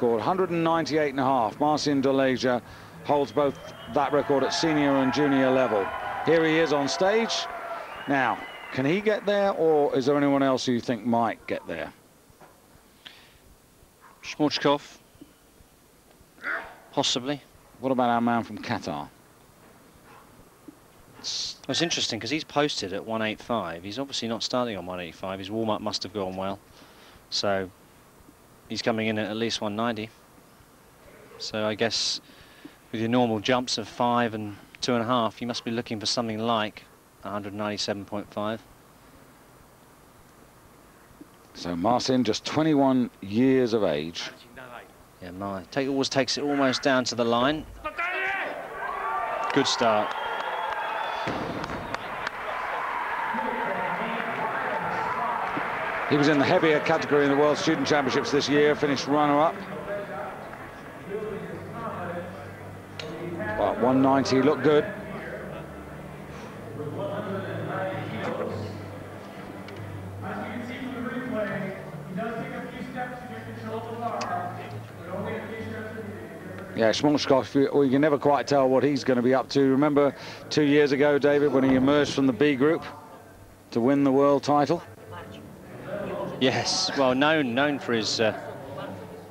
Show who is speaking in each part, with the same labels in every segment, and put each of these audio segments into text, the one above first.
Speaker 1: record, 198.5. Marcin Doleja holds both that record at senior and junior level. Here he is on stage. Now, can he get there, or is there anyone else who you think might get there?
Speaker 2: Shmorchkov, possibly.
Speaker 1: What about our man from Qatar?
Speaker 2: It's interesting because he's posted at 185. He's obviously not starting on 185. His warm-up must have gone well. So he's coming in at least 190. So I guess with your normal jumps of 5 and 2.5, you must be looking for something like 197.5.
Speaker 1: So Marcin, just 21 years of age.
Speaker 2: Yeah, always takes it almost down to the line. Good start.
Speaker 1: He was in the heavier category in the World Student Championships this year, finished runner-up. But 190 looked good. Yeah, Shmorchkov, we can never quite tell what he's going to be up to. Remember 2 years ago, David, when he emerged from the B group to win the world title?
Speaker 2: Yes, well, known for his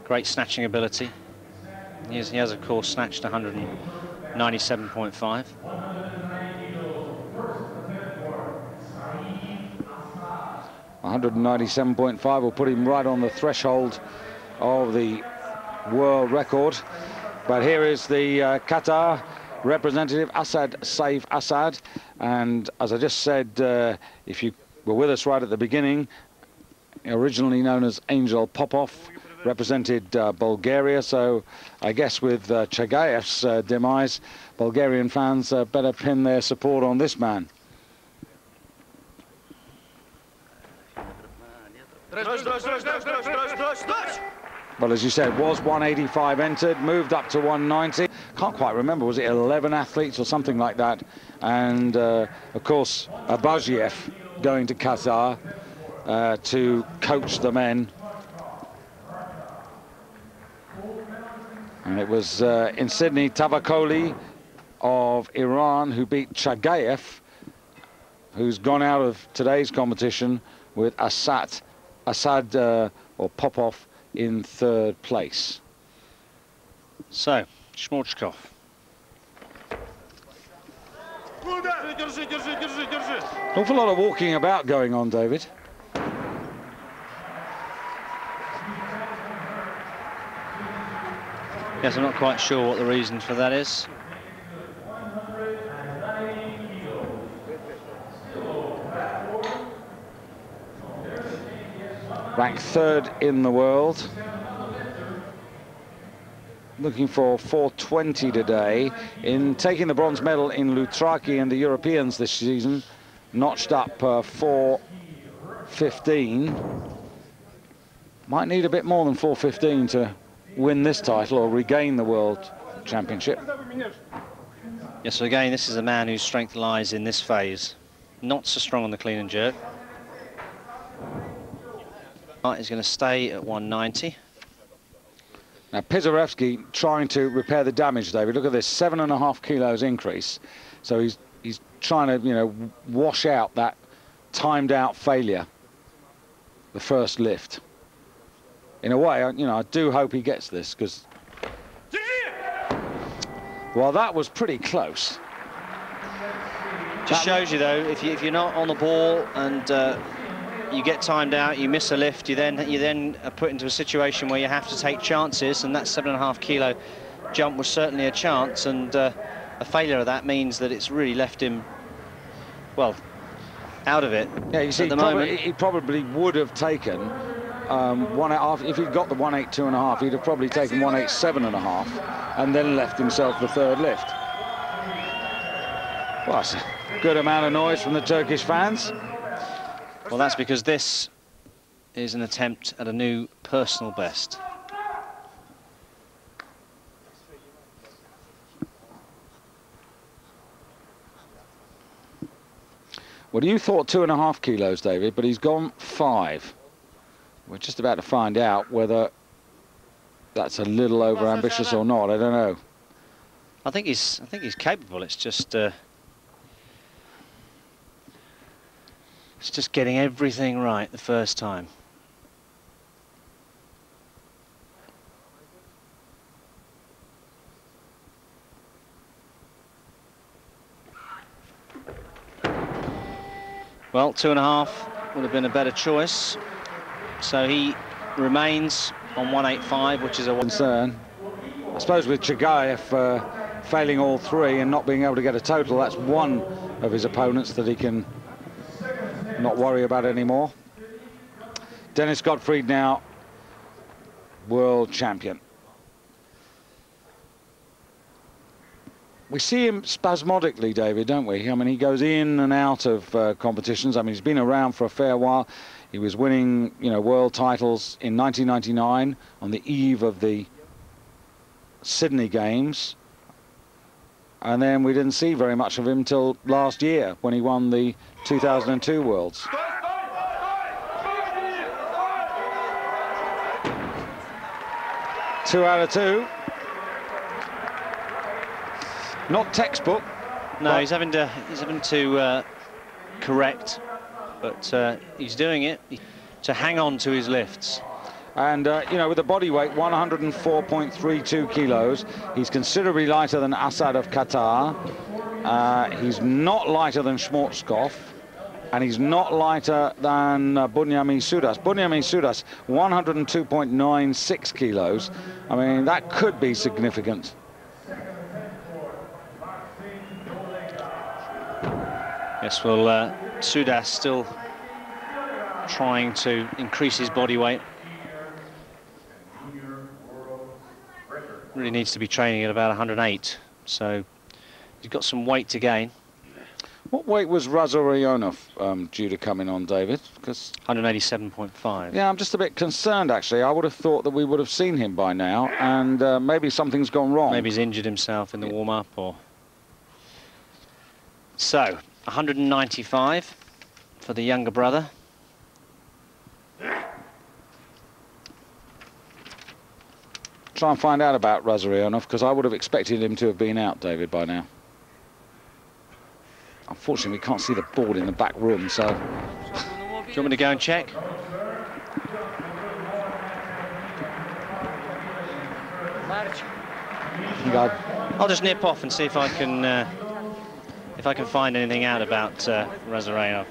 Speaker 2: great snatching ability. He has, of course, snatched 197.5.
Speaker 1: $197.5 will put him right on the threshold of the world record. But here is the Qatar representative, Asad Saif Asad. And as I just said, if you were with us right at the beginning, originally known as Angel Popov, represented Bulgaria. So I guess with Chagayev's demise, Bulgarian fans better pin their support on this man. Well, as you said, was 185 entered, moved up to 190. Can't quite remember, was it 11 athletes or something like that? And, of course, Abazhiev going to Qatar to coach the men. And it was in Sydney, Tavakoli of Iran who beat Chagayev, who's gone out of today's competition with Asad or Popov in third place.
Speaker 2: So, Shmorchkov.
Speaker 1: Awful lot of walking about going on, David.
Speaker 2: Yes, I'm not quite sure what the reason for that is.
Speaker 1: Ranked third in the world. Looking for 420 today. In taking the bronze medal in Loutraki and the Europeans this season, notched up 415. Might need a bit more than 415 to win this title or regain the World Championship.
Speaker 2: Yes, so again, this is a man whose strength lies in this phase. Not so strong on the clean and jerk. He's going to stay at 190.
Speaker 1: Now, Pizarevsky trying to repair the damage, David. Look at this, 7.5 kilos increase. So he's trying to, you know, wash out that timed out failure, the first lift. In a way, you know, I do hope he gets this, because, well, that was pretty close.
Speaker 2: Just shows you, though, if you're not on the ball and you get timed out, you miss a lift, you then are put into a situation where you have to take chances, and that 7.5 kilo jump was certainly a chance, and a failure of that means that it's really left him, well, out of it.
Speaker 1: Yeah, you see,
Speaker 2: at the moment.
Speaker 1: He probably would have taken if he'd got the 182.5, he'd have probably taken 187.5 and then left himself the third lift. Well, that's a good amount of noise from the Turkish fans.
Speaker 2: Well, that's because this is an attempt at a new personal best.
Speaker 1: Well, you thought 2.5 kilos, David, but he's gone 5. We're just about to find out whether that's a little over-ambitious or not, I don't know.
Speaker 2: I think he's capable. It's just getting everything right the first time. Well, 2.5 would have been a better choice. So he remains on 185, which is a
Speaker 1: concern. I suppose with Chagayev failing all three and not being able to get a total, that's one of his opponents that he can not worry about anymore. Dennis Gottfried now world champion. We see him spasmodically, David, don't we? I mean, he goes in and out of competitions. I mean, he's been around for a fair while. He was winning, you know, world titles in 1999 on the eve of the Sydney Games. And then we didn't see very much of him till last year when he won the 2002 Worlds. Two out of two. Not textbook.
Speaker 2: No, he's having to correct, but he's doing it to hang on to his lifts.
Speaker 1: And, you know, with the body weight, 104.32 kilos, he's considerably lighter than Assad of Qatar. He's not lighter than Schwarzkopf, and he's not lighter than Bunyami Sudas. Bunyami Sudas, 102.96 kilos. I mean, that could be significant.
Speaker 2: Yes, well, Sudas still trying to increase his body weight. Really needs to be training at about 108, so he's got some weight to gain.
Speaker 1: What weight was Razorionov due to come in on, David? Because
Speaker 2: 187.5.
Speaker 1: Yeah, I'm just a bit concerned, actually. I would have thought that we would have seen him by now, and maybe something's gone wrong.
Speaker 2: Maybe he's injured himself in the warm-up, or... So, 195 for the younger brother.
Speaker 1: Try and find out about Razorionov, because I would have expected him to have been out, David, by now. Unfortunately, we can't see the board in the back room, so...
Speaker 2: Do you want me to go and check? I'll just nip off and see if I can find anything out about Razorionov.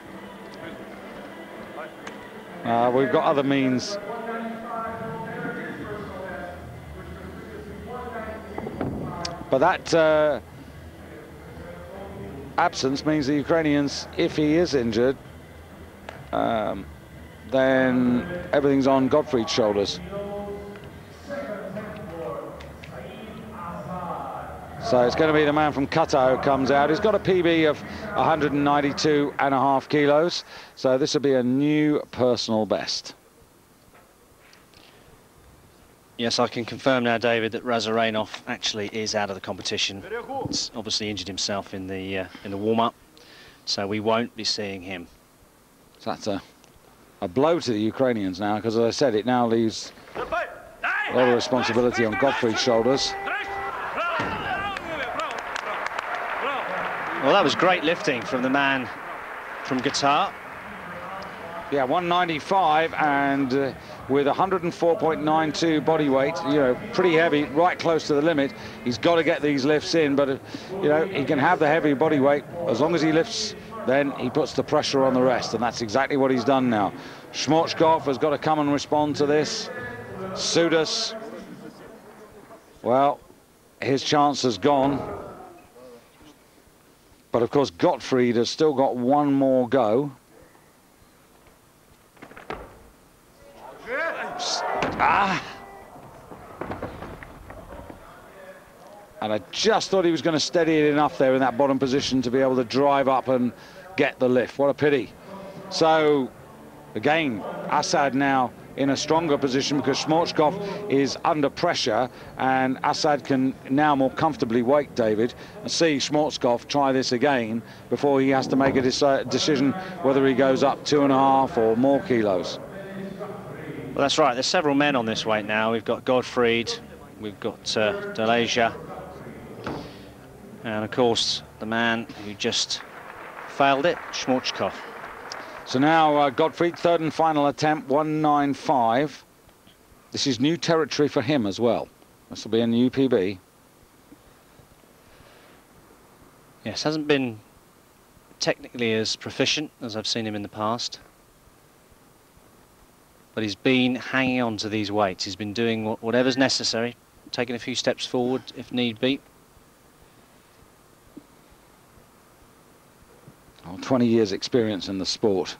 Speaker 1: We've got other means. But that absence means the Ukrainians, if he is injured, then everything's on Gottfried's shoulders. So it's going to be the man from Qatar who comes out. He's got a PB of 192.5 kilos. So this will be a new personal best.
Speaker 2: Yes, I can confirm now, David, that Razorionov actually is out of the competition. He's obviously injured himself in the warm-up, so we won't be seeing him.
Speaker 1: So that's a blow to the Ukrainians now, because as I said, it now leaves a lot of responsibility on Gottfried's shoulders.
Speaker 2: Well, that was great lifting from the man from Qatar.
Speaker 1: Yeah, 195, and with 104.92 body weight, you know, pretty heavy, right close to the limit. He's got to get these lifts in, but, you know, he can have the heavy body weight. As long as he lifts, then he puts the pressure on the rest, and that's exactly what he's done now. Schwarzkopf has got to come and respond to this. Sudas, well, his chance has gone. But, of course, Gottfried has still got one more go. And I just thought he was going to steady it enough there in that bottom position to be able to drive up and get the lift. What a pity. So, again, Assad now in a stronger position because Schwarzkopf is under pressure, and Assad can now more comfortably wait, David, and see Schwarzkopf try this again before he has to make a decision whether he goes up 2.5 or more kilos.
Speaker 2: Well, that's right. There's several men on this weight now. We've got Gottfried, we've got Deleja, and of course the man who just failed it, Schmorchkov.
Speaker 1: So now Gottfried, third and final attempt, 195. This is new territory for him as well. This will be a new PB.
Speaker 2: Yes, hasn't been technically as proficient as I've seen him in the past, but he's been hanging on to these weights. He's been doing whatever's necessary, taking a few steps forward if need be.
Speaker 1: 20 years experience in the sport.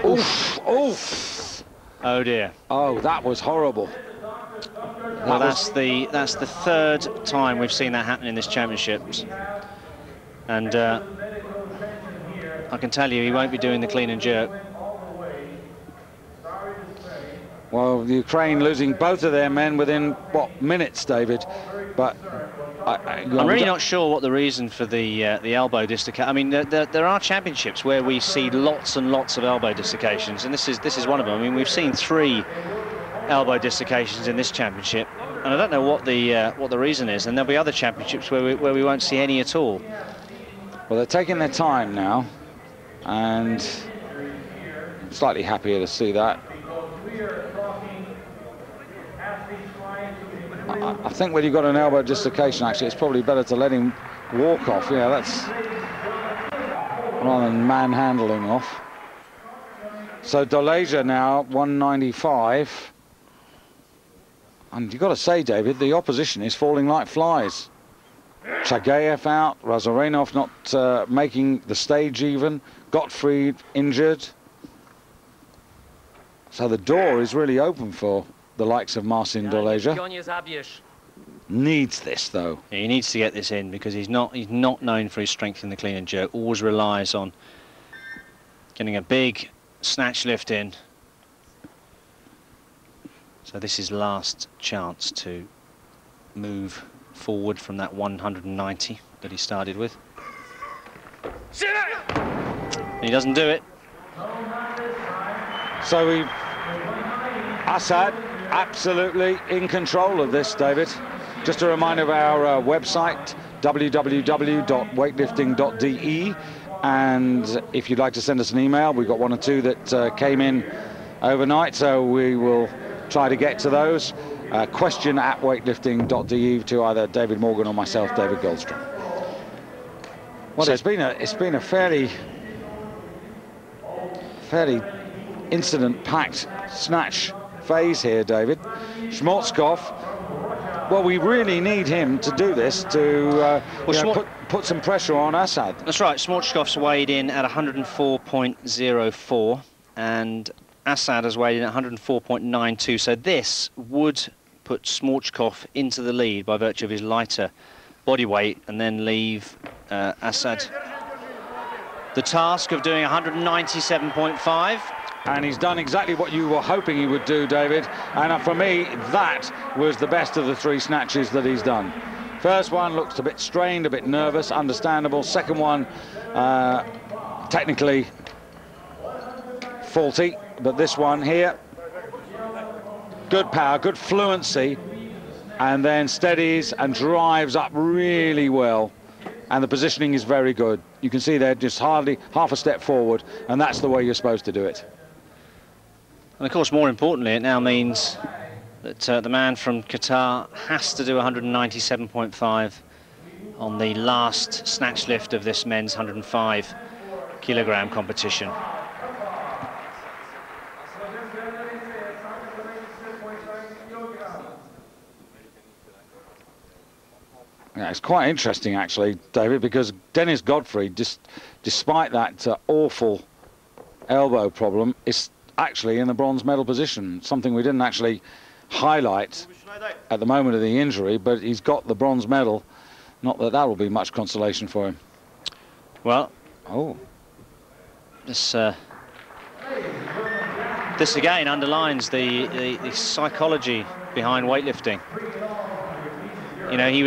Speaker 1: Oof, oof.
Speaker 2: Oh dear.
Speaker 1: Oh, that was horrible.
Speaker 2: Well, that's the third time we've seen that happen in this championships, and I can tell you he won't be doing the clean and jerk.
Speaker 1: Well, Ukraine losing both of their men within, what, minutes, David? But
Speaker 2: I'm really not sure what the reason for the elbow dislocation. I mean, there are championships where we see lots and lots of elbow dislocations, and this is one of them. I mean, we've seen 3 elbow dislocations in this championship, and I don't know what the reason is. And there'll be other championships where we won't see any at all.
Speaker 1: Well, they're taking their time now, and I'm slightly happier to see that. I think when you've got an elbow dislocation, actually, it's probably better to let him walk off. Yeah, that's rather than manhandling off. So Deleja now 195, and you've got to say, David, the opposition is falling like flies. Chagayev out, Razarenov not making the stage even, Gottfried injured. So the door is really open for the likes of Marcin Deleja. Needs this, though.
Speaker 2: Yeah, he needs to get this in, because he's not known for his strength in the clean and jerk. Always relies on getting a big snatch lift in. So this is last chance to move forward from that 190 that he started with. And he doesn't do it.
Speaker 1: So Assad absolutely in control of this, David. Just a reminder of our website, www.weightlifting.de, and if you'd like to send us an email, we've got 1 or 2 that came in overnight, so we will try to get to those. question@weightlifting.de to either David Morgan or myself, David Goldstrom. Well, so it's been a fairly incident-packed snatch phase here, David. Schmorchkov, well, we really need him to do this to put some pressure on Assad.
Speaker 2: That's right. Schmorchkov's weighed in at 104.04, and Assad has weighed in at 104.92. So this would put Schmorchkov into the lead by virtue of his lighter body weight, and then leave Assad the task of doing 197.5.
Speaker 1: And he's done exactly what you were hoping he would do, David. And for me, that was the best of the 3 snatches that he's done. First one looked a bit strained, a bit nervous, understandable. Second one, technically faulty. But this one here, good power, good fluency, and then steadies and drives up really well. And the positioning is very good. You can see they're just hardly half a step forward, and that's the way you're supposed to do it.
Speaker 2: And of course, more importantly, it now means that the man from Qatar has to do 197.5 on the last snatch lift of this men's 105 kilogram competition.
Speaker 1: Yeah, it's quite interesting, actually, David, because Dennis Gottfried, despite that awful elbow problem, is actually in the bronze medal position, something we didn't actually highlight at the moment of the injury, but he's got the bronze medal. Not that that will be much consolation for him.
Speaker 2: Well, this again underlines the psychology behind weightlifting. You know, he